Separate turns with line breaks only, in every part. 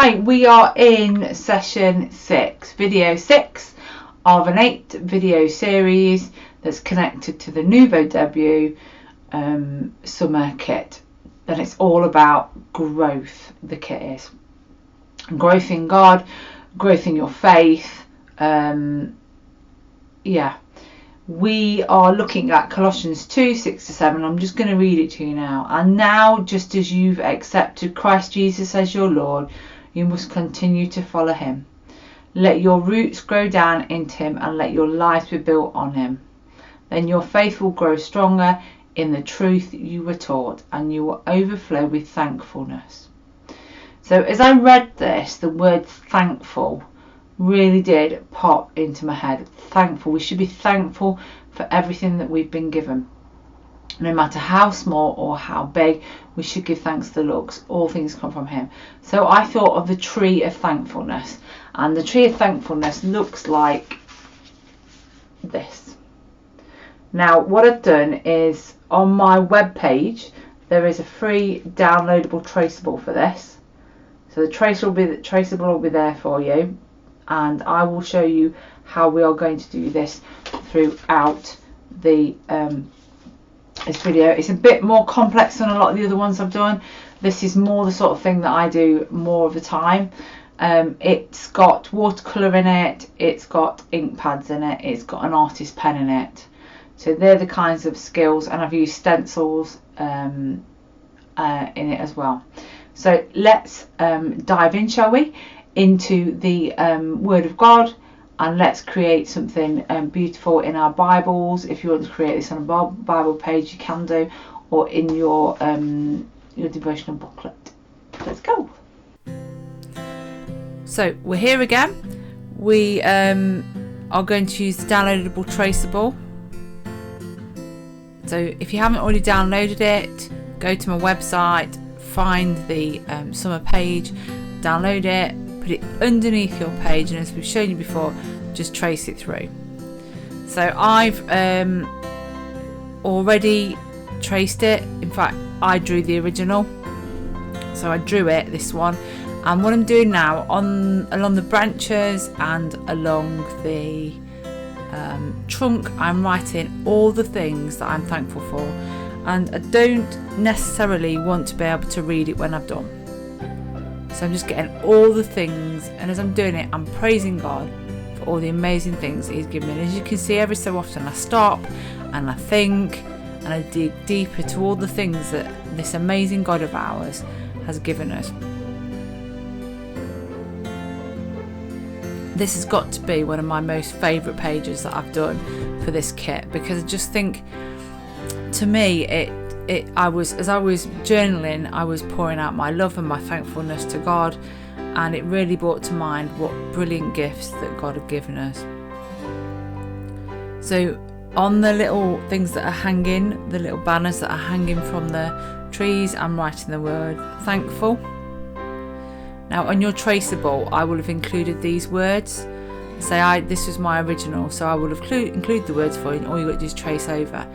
Right, we are in session 6, video 6 of an 8 video series that's connected to the Nouveau Debut summer kit. And it's all about growth, the kit is. Growth in God, growth in your faith. We are looking at Colossians 2:6-7. I'm just going to read it to you now. And now, just as you've accepted Christ Jesus as your Lord, you must continue to follow him. Let your roots grow down into him and let your lives be built on him. Then your faith will grow stronger in the truth you were taught, and you will overflow with thankfulness. So as I read this, the word thankful really did pop into my head. Thankful. We should be thankful for everything that we've been given. No matter how small or how big, we should give thanks to the Lord, because all things come from him. So I thought of the tree of thankfulness, and the tree of thankfulness looks like this. Now what I've done is, on my web page there is a free downloadable traceable for this. So the traceable will be there for you, and I will show you how we are going to do this throughout the this video. It's a bit more complex than a lot of the other ones I've done. This is more the sort of thing that I do more of the time. It's got watercolour in it, it's got ink pads in it, it's got an artist pen in it. So they're the kinds of skills, and I've used stencils in it as well. So let's dive in, shall we, into the Word of God, and let's create something beautiful in our Bibles. If you want to create this on a Bible page, you can do, or in your devotional booklet. Let's go. So we're here again. We are going to use the downloadable traceable. So if you haven't already downloaded it, go to my website, find the summer page, download it, put it underneath your page, and as we've shown you before, just trace it through. So I've already traced it. In fact, I drew the original, so I drew it, this one, and what I'm doing now, along the branches and along the trunk, I'm writing all the things that I'm thankful for, and I don't necessarily want to be able to read it when I've done. So I'm just getting all the things, and as I'm doing it, I'm praising God for all the amazing things that he's given me. And as you can see, every so often I stop and I think, and I dig deeper to all the things that this amazing God of ours has given us. This has got to be one of my most favourite pages that I've done for this kit, because I just think, to me, as I was journaling, I was pouring out my love and my thankfulness to God, and it really brought to mind what brilliant gifts that God had given us. So on the little things that are hanging, the little banners that are hanging from the trees, I'm writing the word thankful. Now on your traceable, I will have included these words. Say this was my original, so I will have include the words for you, and all you've got to do is trace over.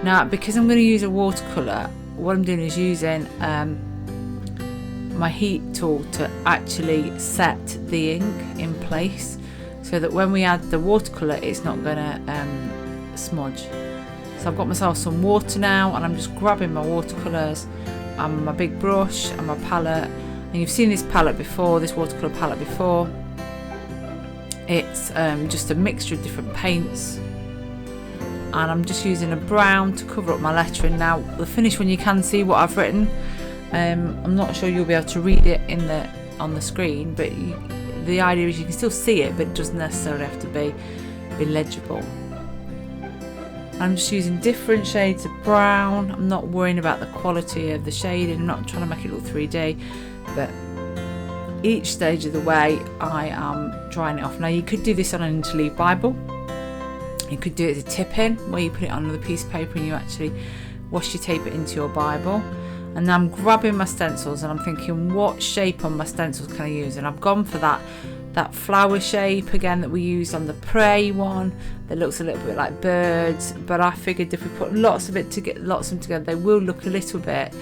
Now, because I'm going to use a watercolour, what I'm doing is using my heat tool to actually set the ink in place, so that when we add the watercolour, it's not going to smudge. So I've got myself some water now, and I'm just grabbing my watercolours and my big brush and my palette. And you've seen this palette before, this watercolour palette before. It's just a mixture of different paints, and I'm just using a brown to cover up my lettering. Now the finished one, you can see what I've written. I'm not sure you'll be able to read it on the screen, but the idea is you can still see it, but it doesn't necessarily have to be legible. I'm just using different shades of brown. I'm not worrying about the quality of the shading. I'm not trying to make it look 3D, but each stage of the way I am drying it off. Now you could do this on an interleave Bible. You could do it as a tip-in, where you put it on another piece of paper and you actually washi tape it into your Bible. And then I'm grabbing my stencils and I'm thinking, what shape on my stencils can I use? And I've gone for that flower shape again that we used on the Pray one, that looks a little bit like birds, but I figured if we put lots of them together, they will look a little bit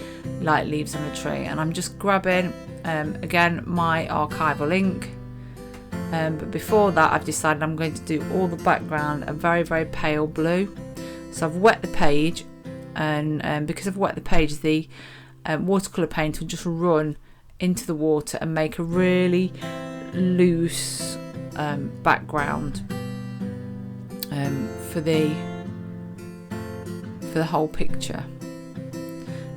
like leaves on a tree. And I'm just grabbing again, my archival ink. But before that, I've decided I'm going to do all the background a very, very pale blue. So I've wet the page, and because I've wet the page, the watercolour paint will just run into the water and make a really loose background for the whole picture.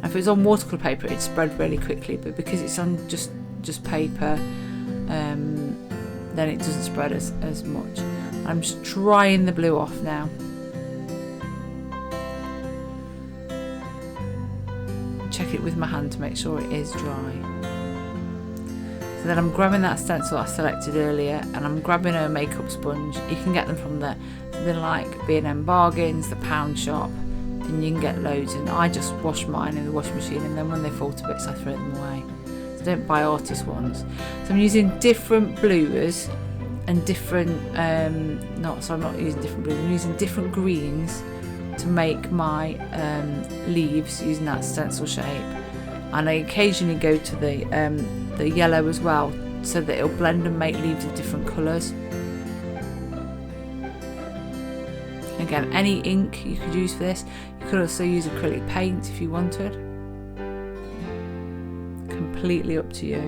Now, if it was on watercolour paper, it'd spread really quickly, but because it's on just paper, then it doesn't spread as much. I'm just drying the blue off now. Check it with my hand to make sure it is dry. So then I'm grabbing that stencil I selected earlier, and I'm grabbing a makeup sponge. You can get them from something like B&M Bargains, the Pound Shop, and you can get loads. And I just wash mine in the washing machine, and then when they fall to bits, I throw them away. So don't buy artist ones. So I'm using different blues and different, I'm not using different blues, I'm using different greens to make my leaves using that stencil shape. And I occasionally go to the yellow as well, so that it'll blend and make leaves of different colours. Again, any ink you could use for this. You could also use acrylic paint if you wanted. Completely up to you.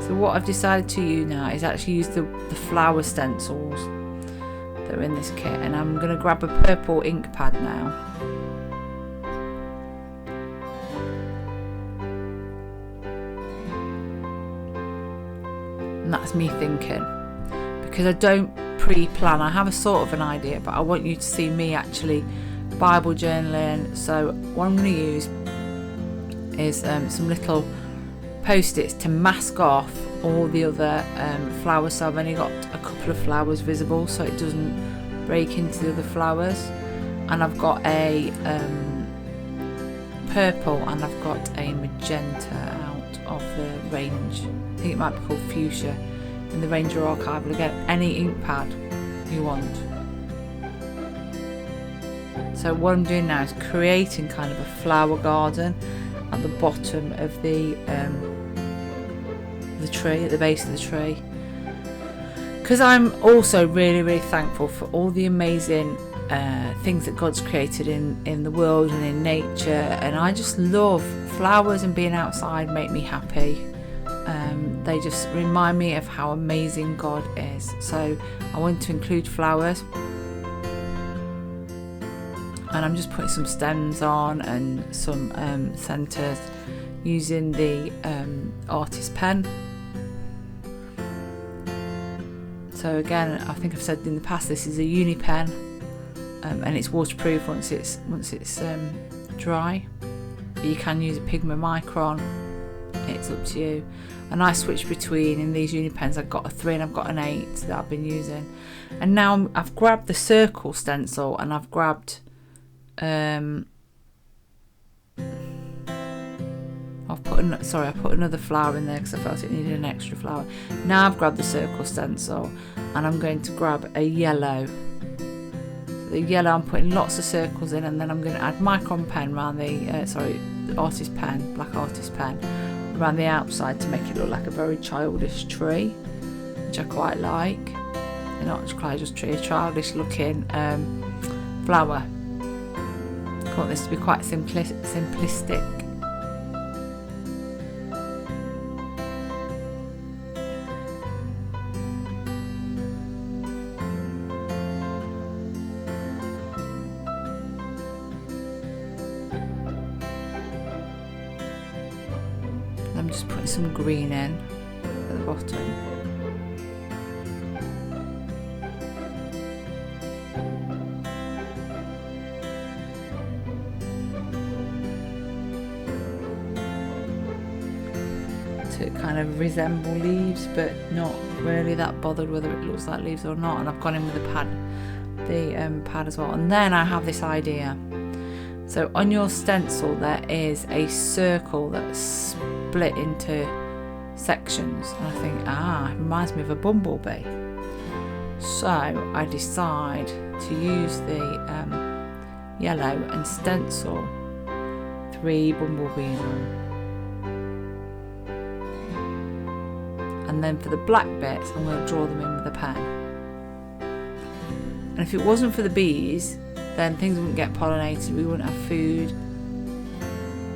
So what I've decided to use now is actually use the flower stencils that are in this kit, and I'm going to grab a purple ink pad now. And that's me thinking, because I don't pre-plan. I have a sort of an idea, but I want you to see me actually Bible journaling. So what I'm going to use is some little post-its to mask off all the other flowers. So I've only got a couple of flowers visible, so it doesn't break into the other flowers. And I've got a purple, and I've got a magenta out of the range. I think it might be called fuchsia in the Ranger Archival. Again, any ink pad you want. So what I'm doing now is creating kind of a flower garden at the bottom of the tree, at the base of the tree, because I'm also really, really thankful for all the amazing things that God's created in the world and in nature, and I just love flowers, and being outside make me happy. They just remind me of how amazing God is. So I want to include flowers, and I'm just putting some stems on and some centres using the artist pen. So again, I think I've said in the past, this is a uni pen, and it's waterproof once it's dry. But you can use a Pigma Micron. It's up to you. And I switch between, in these uni pens, I've got a 3 and I've got an 8 that I've been using. And now I've grabbed the circle stencil, and I've grabbed I put another flower in there because I felt it needed an extra flower. Now I've grabbed the circle stencil, and I'm going to grab a yellow. So the yellow, I'm putting lots of circles in, and then I'm going to add micron pen around the artist pen, black artist pen, around the outside to make it look like a very childish tree, which I quite like. And not just tree, a childish looking flower. I want this to be quite simplistic. I'm just putting some green in at the bottom. To kind of resemble leaves, but not really that bothered whether it looks like leaves or not. And I've gone in with the pad as well. And then I have this idea. So on your stencil there is a circle that's split into sections, and I think, it reminds me of a bumblebee. So I decide to use the yellow, and stencil 3 bumblebees on. And then for the black bits, I'm going to draw them in with a pen. And if it wasn't for the bees, then things wouldn't get pollinated, we wouldn't have food,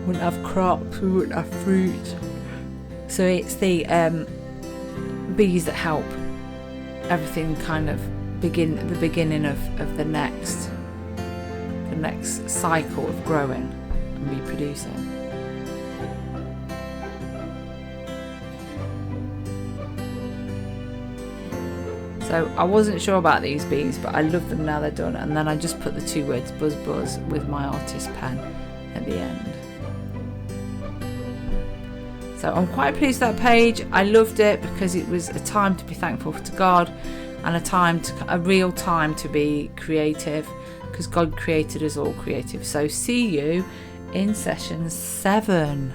wouldn't have crops, we wouldn't have fruit. So it's the bees that help everything kind of begin at the beginning of the next cycle of growing and reproducing. So I wasn't sure about these bees, but I love them now they're done. And then I just put the 2 words buzz buzz with my artist pen at the end. So I'm quite pleased with that page. I loved it because it was a time to be thankful to God and a real time to be creative, because God created us all creative. So see you in session 7.